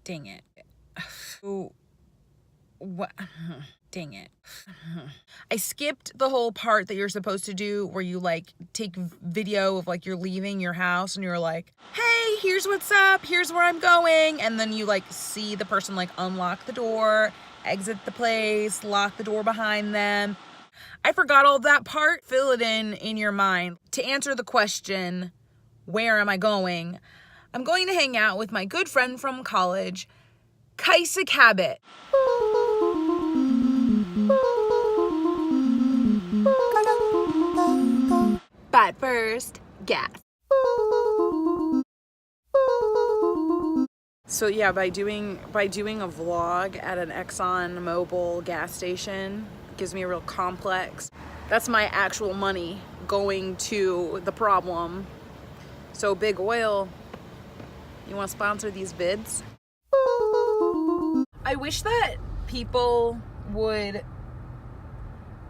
Dang it. Ooh. What? Dang it. I skipped the whole part that you're supposed to do where you like take video of like you're leaving your house and you're like, hey, here's what's up, here's where I'm going. And then you like see the person like unlock the door, exit the place, lock the door behind them. I forgot all that part. Fill it in your mind. To answer the question, where am I going? I'm going to hang out with my good friend from college, Kaisa Cabot. But first, gas. So yeah, by doing a vlog at an Exxon Mobil gas station gives me a real complex. That's my actual money going to the problem. So Big Oil, you want to sponsor these vids? I wish that people would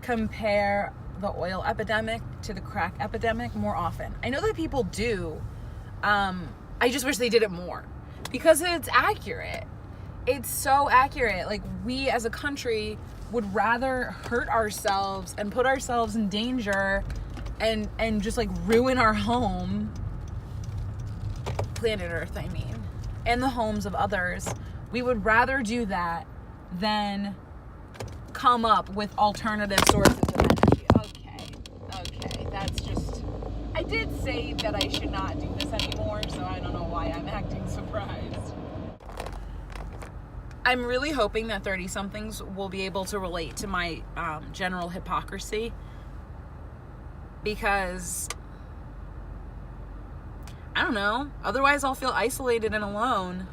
compare the oil epidemic to the crack epidemic more often. I know that people do. I just wish they did it more because it's accurate. It's so accurate. Like, we as a country would rather hurt ourselves and put ourselves in danger and just like ruin our home, planet Earth, I mean, and the homes of others. We would rather do that than come up with alternative sources of energy. Okay, that's just... I did say that I should not do this anymore, so I don't know why I'm acting surprised. I'm really hoping that 30-somethings will be able to relate to my general hypocrisy, because I don't know, otherwise I'll feel isolated and alone.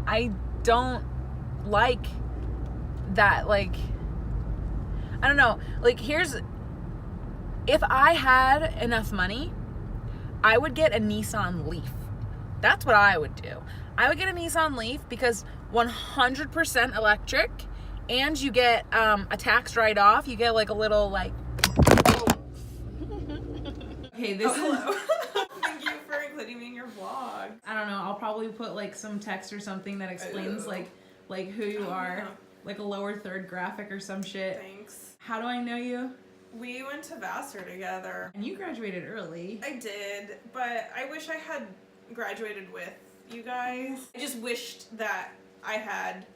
I don't like that, like, I don't know, like, if I had enough money, I would get a Nissan Leaf. That's what I would do. I would get a Nissan Leaf because 100% electric, and you get a tax write-off. You get like a little like... Okay, this hello. Thank you for including me in your vlog. I don't know, I'll probably put like some text or something that explains like who you are. Like a lower third graphic or some shit. Thanks. How do I know you? We went to Vassar together. And you graduated early. I did, but I wish I had graduated with you guys. I just wished that I had,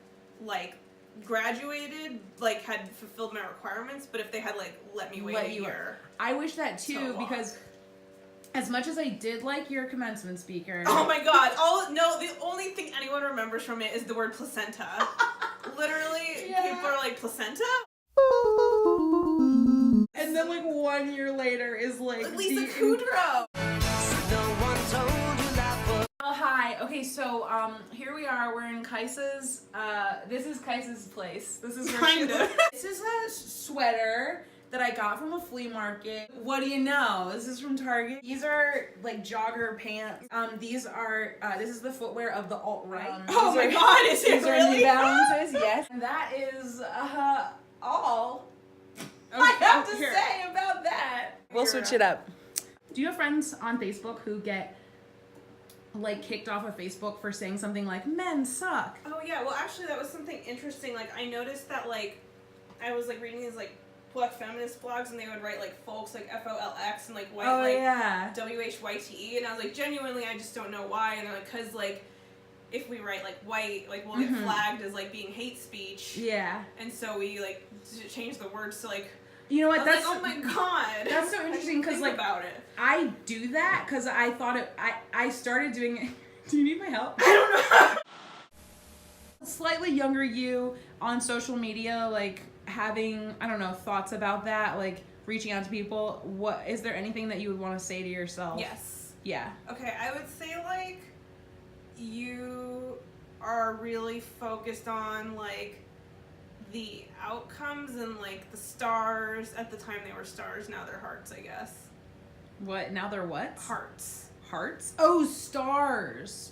like, graduated, like, had fulfilled my requirements, but if they had, like, let me wait a year. I wish that too, because as much as I did like your commencement speaker... Oh my god, the only thing anyone remembers from it is the word placenta. Literally, people are like, placenta? And then like 1 year later is like... Lisa Kudrow! Oh, hi. Okay, so here we are. We're in Kaisa's. This is Kaisa's place. This is kind of. This is a sweater that I got from a flea market. What do you know? This is from Target. These are like jogger pants. These are this is the footwear of the alt-right. Oh my god, is it really? These are New Balances, yes. And that is all I have to say about that. We'll switch it up. Do you have friends on Facebook who get like kicked off of Facebook for saying something like men suck? Oh yeah, well actually that was something interesting. Like I noticed that like I was like reading these like black feminist blogs and they would write like folks like FOLX and like white WHYTE, and I was like, genuinely I just don't know why. And they're like, cause like if we write like white, like we'll get flagged as like being hate speech. Yeah. And so we like changed the words to like, you know what? That's like, oh my god. That's so interesting because like about it. I do that because I thought I started doing it. Do you need my help? I don't know. Slightly younger you on social media, like having, I don't know, thoughts about that, like reaching out to people. What is there anything that you would want to say to yourself? Yes. Yeah. Okay, I would say like you are really focused on like the outcomes and like the stars. At the time they were stars, now they're hearts, I guess. What? Now they're what? Hearts. Hearts? Oh, stars.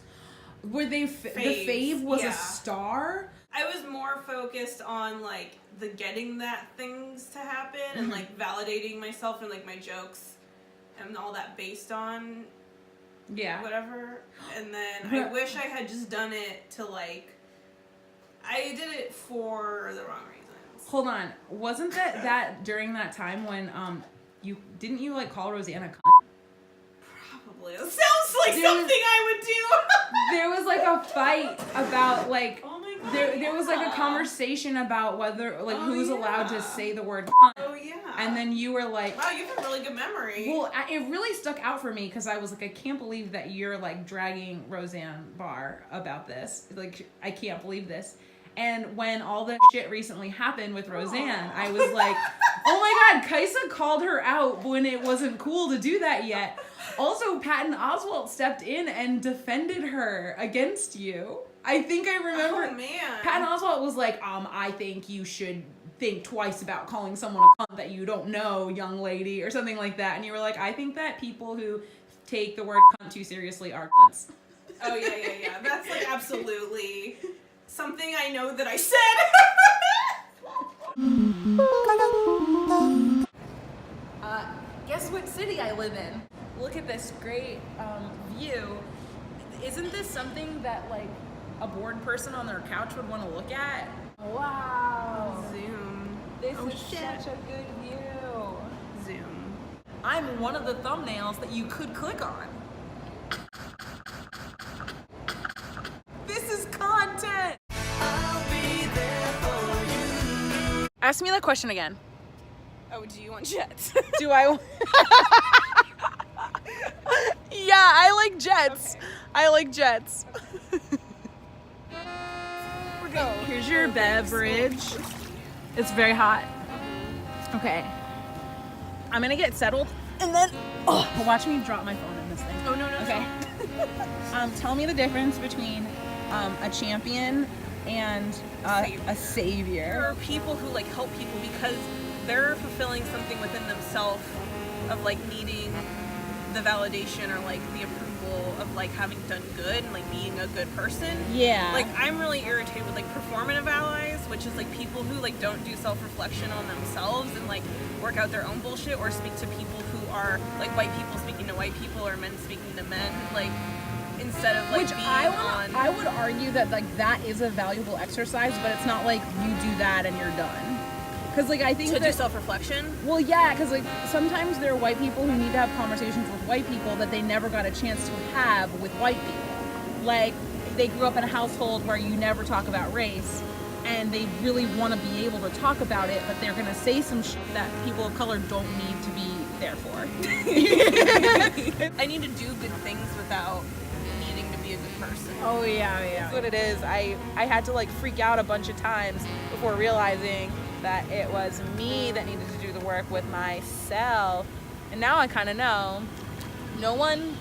Were they the fave was a star? I was more focused on like the getting that things to happen and like validating myself and like my jokes and all that based on whatever. And then and I wish I had just done it to like. I did it for the wrong reasons. Hold on, wasn't that during that time when you didn't you like call Roseanne a cunt? Probably. It sounds like something I would do. There was like a fight about like. Oh my God, there was like a conversation about whether like who's allowed to say the word cunt. Oh yeah. And then you were like, wow, you have a really good memory. Well, it really stuck out for me because I was like, I can't believe that you're like dragging Roseanne Barr about this. Like, I can't believe this. And when all the shit recently happened with Roseanne, I was like, oh my God, Kaisa called her out when it wasn't cool to do that yet. Also, Patton Oswalt stepped in and defended her against you. I think I remember. Oh man. Patton Oswalt was like, I think you should think twice about calling someone a cunt that you don't know, young lady, or something like that. And you were like, I think that people who take the word cunt too seriously are cunts. Oh yeah. That's like absolutely something I know that I said. Guess what city I live in? Look at this great view. Isn't this something that like a bored person on their couch would want to look at? Wow. Zoom. This is such a good view. Zoom. I'm one of the thumbnails that you could click on. This is content. I'll be there for you. Ask me that question again. Oh, do you want jets? Do I? Yeah, I like jets. Okay. I like jets. Oh, here's your beverage. It's very hot. Okay. I'm gonna get settled and then watch me drop my phone in this thing. Oh no. Okay. Tell me the difference between a champion and a savior. There are people who like help people because they're fulfilling something within themselves of like needing the validation or like the approval of like having done good and like being a good person. Yeah. Like I'm really irritated with like performative allies, which is like people who like don't do self-reflection on themselves and like work out their own bullshit or speak to people who are like white people speaking to white people or men speaking to men, like instead of like Which being I would argue that like that is a valuable exercise, but it's not like you do that and you're done. Because like I think to that, do self-reflection. Well, yeah, because like sometimes there are white people who need to have conversations with white people that they never got a chance to have with white people. Like they grew up in a household where you never talk about race, and they really want to be able to talk about it, but they're gonna say some shit that people of color don't need to be there for. I need to do good things without needing to be a good person. Oh yeah. That's what it is. I had to like freak out a bunch of times before realizing that it was me that needed to do the work with myself. And now I kind of know no one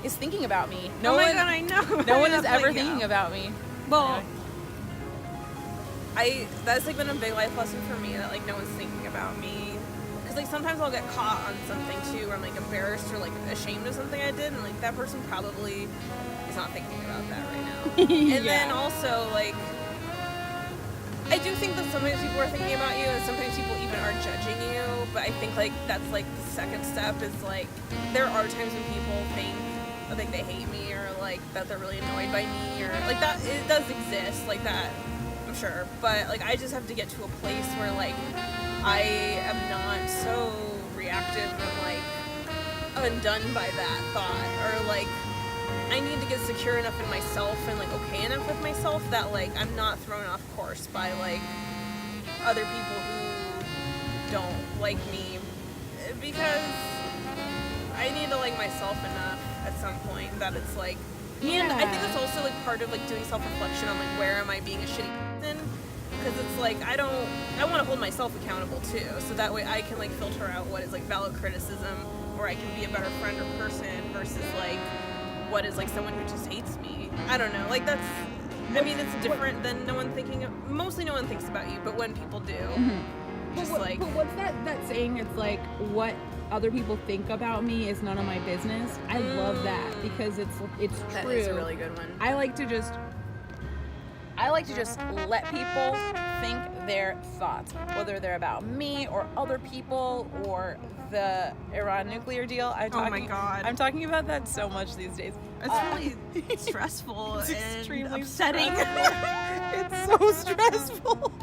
is thinking about me. Oh my God, I know. No one is ever thinking about me. Well, that's like been a big life lesson for me that like no one's thinking about me. Because like sometimes I'll get caught on something too where I'm like embarrassed or like ashamed of something I did, and like that person probably is not thinking about that right now. And then also like I do think that sometimes people are thinking about you and sometimes people even are judging you, but I think like that's like the second step is like there are times when people think like they hate me or like that they're really annoyed by me or like that it does exist like that, I'm sure, but like I just have to get to a place where like I am not so reactive and like undone by that thought, or like I need to get secure enough in myself and like okay enough with myself that like I'm not thrown off course by like other people who don't like me, because I need to like myself enough at some point that it's like, and I think that's also like part of like doing self-reflection on like where am I being a shitty person, because it's like I want to hold myself accountable too, so that way I can like filter out what is like valid criticism, or I can be a better friend or person versus like what is like someone who just hates me. I don't know, like that's, I mean it's different than mostly no one thinks about you, but when people do, just but what's that saying? It's like what other people think about me is none of my business. I love that because it's true. That is a really good one. I like to I like to just let people think their thoughts, whether they're about me or other people or the Iran nuclear deal. Oh my God. I'm talking about that so much these days. It's really stressful It's and extremely upsetting. It's so stressful.